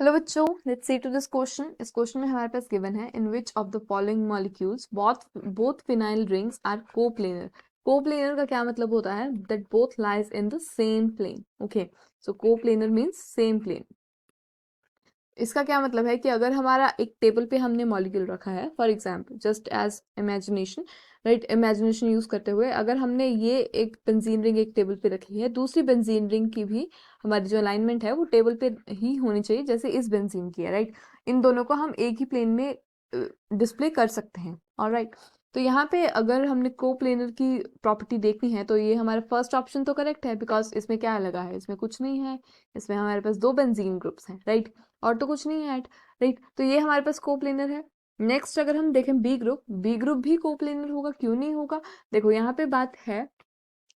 Hello बच्चों, let's see to this question. इस question में हमारे पास गिवन है in which of the following molecules both phenyl rings are coplanar. Coplanar का क्या मतलब होता है? That both lies in the same plane. Okay, so coplanar means same plane. इसका क्या मतलब है कि अगर हमारा एक टेबल पे हमने मॉलिक्यूल रखा है, for example just as imagination, right, imagination use करते हुए अगर हमने ये एक बेंजीन रिंग एक टेबल पे रखी है, दूसरी बेंजीन रिंग की भी हमारी जो अलाइनमेंट है वो टेबल पे ही होनी चाहिए जैसे इस बेंजीन की है, राइट। इन दोनों को हम एक ही प्लेन में डिस्प्ले कर सकते हैं, ऑलराइट। तो यहाँ पे अगर हमने कोप्लेनर की प्रॉपर्टी देखनी है तो ये हमारा फर्स्ट ऑप्शन तो करेक्ट है, बिकॉज इसमें क्या लगा है, इसमें कुछ नहीं है, इसमें हमारे पास दो बेंजीन ग्रुप्स हैं, राइट, और तो कुछ नहीं है ऐड, राइट। तो ये हमारे पास कोप्लेनर है। नेक्स्ट अगर हम देखें बी ग्रुप भी कोप्लेनर होगा, क्यों नहीं होगा? देखो यहाँ पे बात है,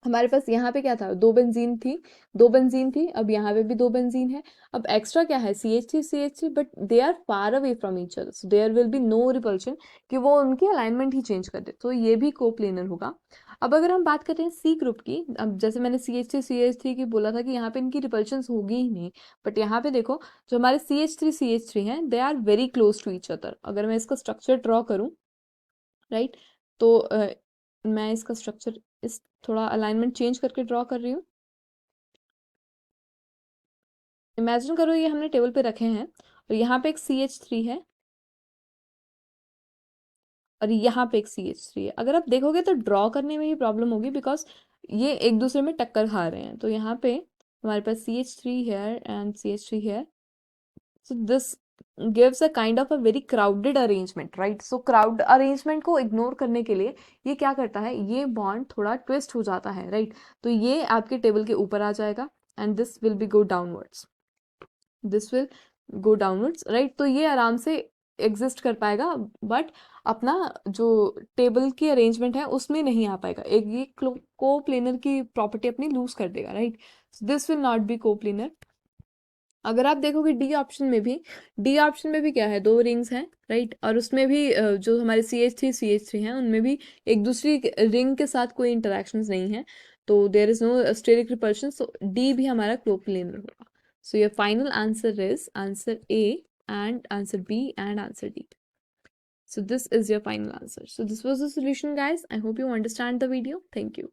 हमारे पास यहाँ पे क्या था, दो बेंजीन थी, अब यहाँ पे भी दो बेंजीन है। अब एक्स्ट्रा क्या है, CH3 but they are far away from each other, so there will be no repulsion कि वो उनकी अलाइनमेंट ही चेंज कर दे, तो ये भी कोप्लेनर होगा। अब अगर हम बात करते हैं सी ग्रुप की, अब जैसे मैंने CH3 की बोला था कि यहाँ पे इनकी रिपल्शन होगी ही नहीं, बट यहाँ पे देखो जो हमारे CH3 हैं they are very close to each other. अगर मैं इसका स्ट्रक्चर ड्रॉ करूँ, राइट, तो मैं इसका स्ट्रक्चर इस थोड़ा अलाइनमेंट चेंज करके ड्रॉ कर रही हूँ। इमेजिन करो ये हमने टेबल पे रखे हैं और यहाँ पे एक CH3 है और यहाँ पे एक CH3 है। अगर आप देखोगे तो ड्रॉ करने में ही प्रॉब्लम होगी, बिकॉज ये एक दूसरे में टक्कर खा रहे हैं। तो यहाँ पे हमारे पास CH3 है एंड CH3 है, so this gives a kind of a very crowded arrangement, right? So crowd arrangement को इग्नोर करने के लिए ये क्या करता है, ये बॉन्ड थोड़ा ट्विस्ट हो जाता है, right? तो ये आपके टेबल के ऊपर आ जाएगा and this will be go downwards, this will go downwards, right. तो ये आराम से एग्जिस्ट कर पाएगा, बट अपना जो टेबल की अरेंजमेंट है उसमें नहीं आ पाएगा, एक ये को प्लेनर की प्रॉपर्टी अपनी लूज कर देगा, right. This will not be को प्लेनर। अगर आप देखोगे डी ऑप्शन में भी क्या है, दो रिंग्स हैं, राइट, और उसमें भी जो हमारे CH3 हैं उनमें भी एक दूसरी रिंग के साथ कोई इंटरेक्शंस नहीं है, तो there is no steric repulsion, so D भी हमारा कोप्लेनर होगा। So your final answer is answer A and answer B and answer D. So this is your final answer. So this was the solution, guys. I hope you understand the video. Thank you.